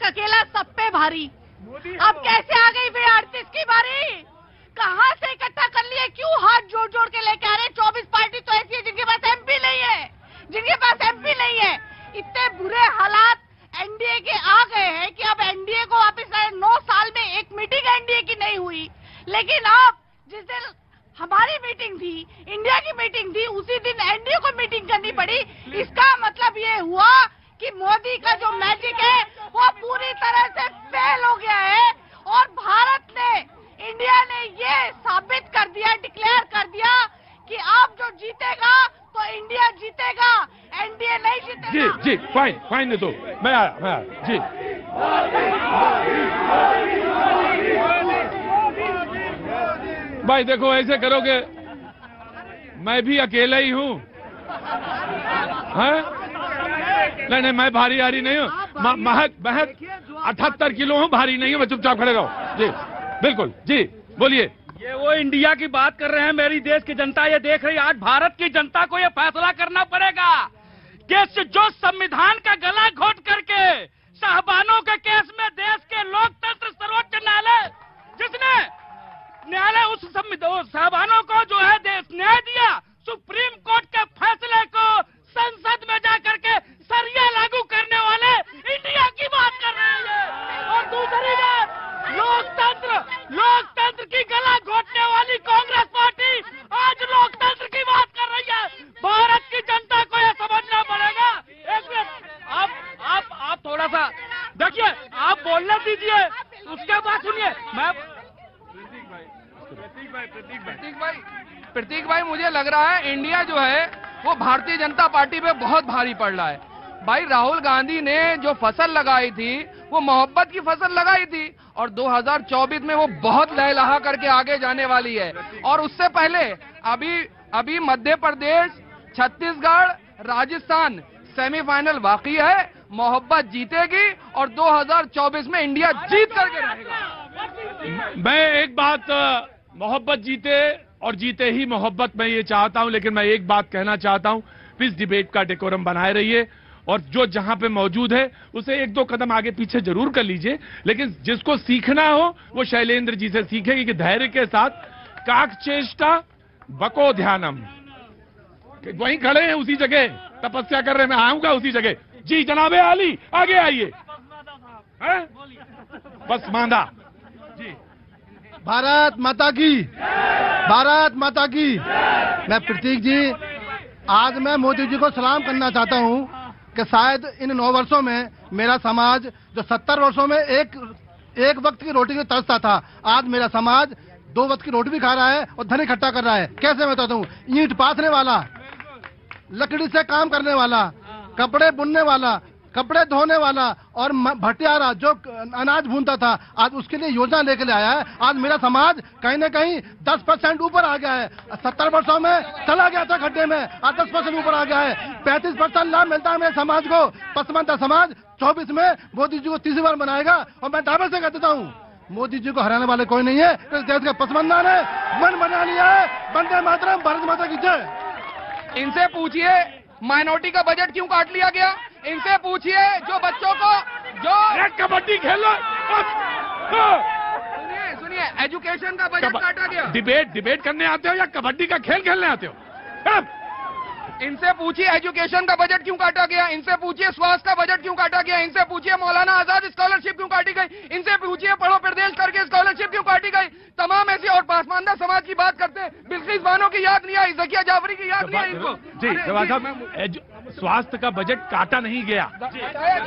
अकेला सब पे भारी। अब कैसे आ गई फिर 38 की बारी? कहाँ से इकट्ठा कर लिए? क्यों हाथ जोड़ जोड़ के लेके आ रहे? 24 पार्टी तो ऐसी है जिनके पास एमपी नहीं है, जिनके पास एमपी नहीं है। इतने बुरे हालात एनडीए के आ गए हैं कि अब एनडीए को वापस 9 साल में एक मीटिंग एनडीए की नहीं हुई। लेकिन अब जिस दिन हमारी मीटिंग थी, इंडिया की मीटिंग थी, उसी दिन एनडीए को मीटिंग करनी पड़ी। इसका मतलब ये हुआ कि मोदी का जो मैजिक है वो पूरी तरह से फेल हो गया है। और भारत ने, इंडिया ने ये साबित कर दिया, डिक्लेयर कर दिया कि अब जो जीतेगा तो इंडिया जीतेगा, एनडीए नहीं जीतेगा। जी फाइन तो मैं आया जी। भाई देखो, ऐसे करोगे मैं भी अकेला ही हूँ। नहीं, मैं भारी नहीं हूँ। महज 78 किलो हूँ, भारी नहीं हूँ। मैं चुपचाप खड़े रहो जी। बिल्कुल जी, बोलिए। ये वो इंडिया की बात कर रहे हैं। मेरी देश की जनता ये देख रही है। आज भारत की जनता को ये फैसला करना पड़ेगा कि जो संविधान का गला घोट करके साहबानों के केस में देश के लोकतंत्र सर्वोच्च न्यायालय, जिसने न्यायालय उस साहबानों को जो है न्याय दिया, सुप्रीम कोर्ट के फैसले को संसद में जाकर के सरिया लागू करने वाले इंडिया की बात कर रहे हैं। और दूसरी बात, लोकतंत्र की गला घोटने वाली कांग्रेस पार्टी आज लोकतंत्र की बात कर रही है। भारत की जनता को यह समझना पड़ेगा। एक मिनट, आप थोड़ा सा देखिए, आप बोलने दीजिए, उसके बाद सुनिए। मैं प्रतीक भाई, मुझे लग रहा है इंडिया जो है वो भारतीय जनता पार्टी पे बहुत भारी पड़ रहा है। भाई राहुल गांधी ने जो फसल लगाई थी वो मोहब्बत की फसल लगाई थी, और 2024 में वो बहुत लहलहा करके आगे जाने वाली है। और उससे पहले अभी मध्य प्रदेश, छत्तीसगढ़, राजस्थान सेमीफाइनल बाकी है। मोहब्बत जीतेगी और 2024 में इंडिया जीत करके रहेगा। मैं एक बात, मोहब्बत जीते और जीते ही मोहब्बत, मैं ये चाहता हूं। लेकिन मैं एक बात कहना चाहता हूं, प्लीज डिबेट का डेकोरम बनाए रहिए, और जो जहां पे मौजूद है उसे 1-2 कदम आगे पीछे जरूर कर लीजिए। लेकिन जिसको सीखना हो वो शैलेंद्र जी से सीखेगी कि धैर्य के साथ काक चेष्टा बको ध्यानम। वहीं खड़े हैं उसी जगह, तपस्या कर रहे हैं, मैं आऊंगा उसी जगह। जी जनाबे आली, आगे आइए। बस मांदा जी। भारत माता की, भारत माता की। मैं प्रतीक जी, आज मैं मोदी जी को सलाम करना चाहता हूं कि शायद इन 9 वर्षों में मेरा समाज, जो 70 वर्षों में एक वक्त की रोटी की तरसता था, आज मेरा समाज 2 वक्त की रोटी भी खा रहा है और धन इकट्ठा कर रहा है। कैसे मैं बताता हूँ? ईंट पाथने वाला, लकड़ी से काम करने वाला, कपड़े बुनने वाला, कपड़े धोने वाला और भटियारा जो अनाज भूनता था, आज उसके लिए योजना लेकर आया है। आज मेरा समाज कहीं न कहीं 10% ऊपर आ गया है। 70 वर्षों में चला गया था खड्डे में, आज 10% ऊपर आ गया है। 35% लाभ मिलता है मेरे समाज को। पसमानदा समाज 24 में मोदी जी को तीसरी बार बनाएगा, और मैं दावे से कह देता हूँ मोदी जी को हराने वाले कोई नहीं है। इस देश के पसमानदा ने मन बना लिया है। वंदे मातरम, भारत माता की जय। इनसे पूछिए माइनॉरिटी का बजट क्यों काट लिया गया। इनसे पूछिए जो बच्चों को जो कबड्डी खेलो। सुनिए, एजुकेशन का बजट काटा गया। डिबेट करने आते हो या कबड्डी का खेल खेलने आते हो? इनसे पूछिए एजुकेशन का बजट क्यों काटा गया। इनसे पूछिए स्वास्थ्य का बजट क्यों काटा गया। इनसे पूछिए मौलाना आजाद स्कॉलरशिप क्यों काटी गई। इनसे पूछिए पढ़ो प्रदेश करके स्कॉलरशिप क्यों काटी गई। तमाम ऐसी, और पासमानदा समाज की बात करते हैं, बिल्किस बानो की याद नहीं आई, जकिया जाफरी की याद नहीं आई इनको। जी जवाब साहब, स्वास्थ्य का बजट काटा नहीं गया।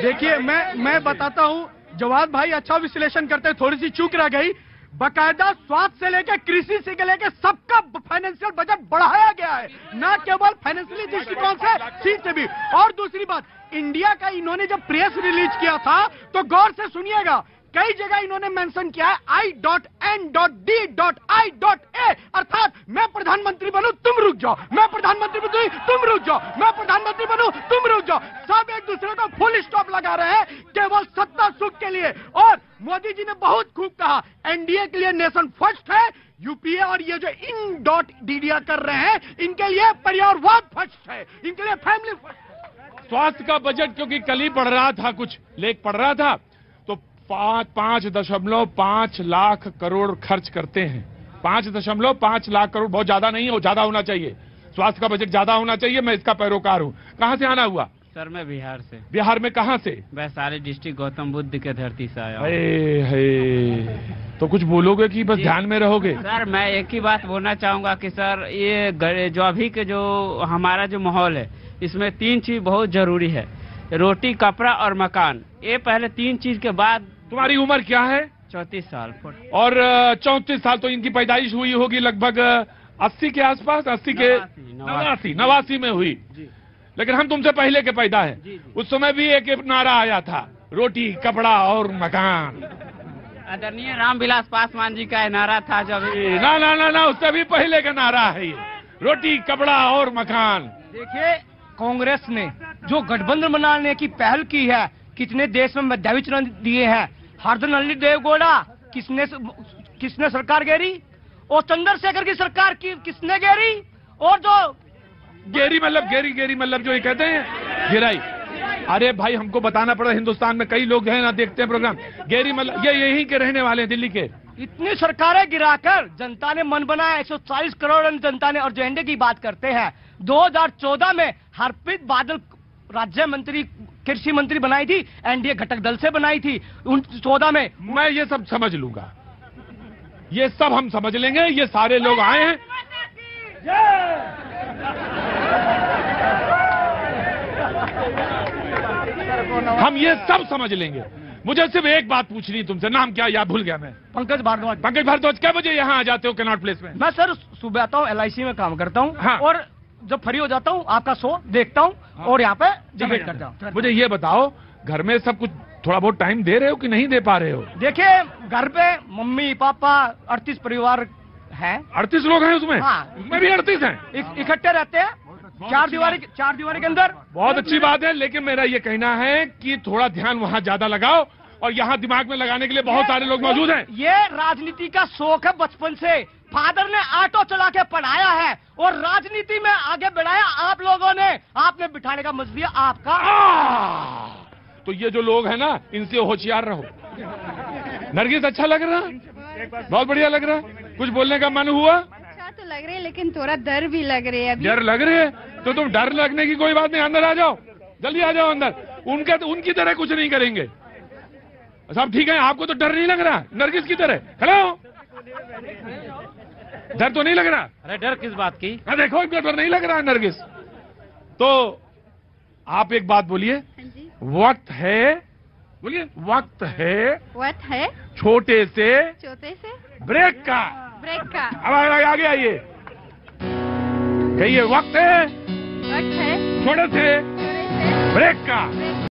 देखिए, मैं बताता हूँ, जवाब भाई अच्छा विश्लेषण करते, थोड़ी सी चूक रह गई। बकायदा स्वास्थ्य से लेकर कृषि से लेकर सबका फाइनेंशियल बजट बढ़ाया गया है, न केवल फाइनेंशियली दृष्टिकोण से, चीज से भी। और दूसरी बात, इंडिया का इन्होंने जब प्रेस रिलीज किया था तो गौर से सुनिएगा, कई जगह इन्होंने मेंशन किया है I.N.D.I.A, अर्थात मैं प्रधानमंत्री बनूं तुम रुक जाओ, मैं प्रधानमंत्री बनूं तुम रुक जाओ, मैं प्रधानमंत्री बनूं तुम रुक जाओ। सब एक दूसरे को फुल स्टॉप लगा रहे हैं केवल सत्ता सुख के लिए। और मोदी जी ने बहुत खूब कहा, एनडीए के लिए नेशन फर्स्ट है, यूपीए और ये जो IN.DDA कर रहे हैं इनके लिए परिवारवाद फर्स्ट है, इनके लिए फैमिली फर्स्ट। स्वास्थ्य का बजट क्योंकि कल ही पढ़ रहा था, कुछ लेख पढ़ रहा था, तो 5.5 लाख करोड़ खर्च करते हैं। 5.5 लाख करोड़ बहुत ज्यादा नहीं है, ज्यादा होना चाहिए। स्वास्थ्य का बजट ज्यादा होना चाहिए। मैं इसका पैरोकार हूँ। कहाँ से आना हुआ? सर मैं बिहार से। बिहार में कहाँ से? वैशाली डिस्ट्रिक्ट, गौतम बुद्ध के धरती से आया हूँ। तो कुछ बोलोगे कि बस ध्यान में रहोगे? सर मैं एक ही बात बोलना चाहूंगा कि सर ये जो अभी के जो हमारा जो माहौल है, इसमें 3 चीज बहुत जरूरी है, रोटी, कपड़ा और मकान। ये पहले 3 चीज के बाद। तुम्हारी उम्र क्या है? 34 साल। और 34 साल तो इनकी पैदाइश हुई होगी लगभग 80 के आसपास, 80 के 89 में हुई। लेकिन हम तुमसे पहले के पैदा हैं। उस समय भी एक नारा आया था, रोटी, कपड़ा और मकान। आदरणीय रामविलास पासवान जी का नारा था जब। ना, उससे भी पहले का नारा है ये, रोटी, कपड़ा और मकान। देखिए, कांग्रेस ने जो गठबंधन बनाने की पहल की है, कितने देश में मेधावी चुनाव दिए हैं। हरदनहल्ली देवगौड़ा किसने सरकार घेरी, और चंद्रशेखर की सरकार की किसने घेरी, और जो गेरी मतलब जो ये कहते हैं गिराई। अरे भाई हमको बताना पड़ा, हिंदुस्तान में कई लोग हैं ना देखते हैं प्रोग्राम। गेरी मतलब ये यहीं के रहने वाले हैं, दिल्ली के। इतनी सरकारें गिराकर जनता ने मन बनाया, 140 करोड़ जनता ने। और जो एनडीए की बात करते हैं, 2014 में हरप्रीत बादल राज्य मंत्री, कृषि मंत्री बनाई थी, एनडीए घटक दल से बनाई थी। 14 में मैं ये सब समझ लूंगा, ये सब हम समझ लेंगे। ये सारे लोग आए हैं। हम ये सब समझ लेंगे। मुझे सिर्फ एक बात पूछनी तुमसे, नाम क्या? याद भूल गया मैं। पंकज भारद्वाज। पंकज भारद्वाज, क्या बजे यहाँ आ जाते हो कनॉट प्लेस में? मैं सर सुबह आता हूँ, LIC में काम करता हूँ। हाँ। और जब फ्री हो जाता हूँ आपका शो देखता हूँ। हाँ। और यहाँ पे डिबेट करता हूँ। मुझे ये बताओ, घर में सब कुछ थोड़ा बहुत टाइम दे रहे हो कि नहीं दे पा रहे हो? देखिए, घर पे मम्मी पापा 38 परिवार है। 38 लोग हैं उसमें? हाँ। उसमें भी 38 हैं। इकट्ठे रहते हैं चार दीवारी के अंदर। बहुत अच्छी बात है, लेकिन मेरा ये कहना है कि थोड़ा ध्यान वहाँ ज्यादा लगाओ, और यहाँ दिमाग में लगाने के लिए बहुत सारे लोग मौजूद हैं। ये राजनीति का शौक है बचपन से। फादर ने ऑटो चला के पढ़ाया है और राजनीति में आगे बढ़ाया आप लोगों ने। आपने बिठाने का मजबूरी आपका। तो ये जो लोग हैं ना, इनसे होशियार रहो। नरगिस, अच्छा लग रहा? बहुत बढ़िया लग रहा। कुछ बोलने का मन हुआ? अच्छा तो लग रही है, लेकिन थोड़ा डर भी लग रही है अभी। डर लग रही है तो तुम डर लगने की कोई बात नहीं, अंदर आ जाओ, जल्दी आ जाओ अंदर। उनकी तरह कुछ नहीं करेंगे। सब ठीक है, आपको तो डर नहीं लग रहा? नरगिस की तरह खड़े हो। डर तो नहीं लग रहा? अरे डर किस बात की? देखो, इतना डर नहीं लग रहा है नरगिस। तो आप एक बात बोलिए। वक्त है, बोलिए, वक्त है छोटे से ब्रेक का। अब आगे आइए, कहिए, वक्त है छोटे से ब्रेक का।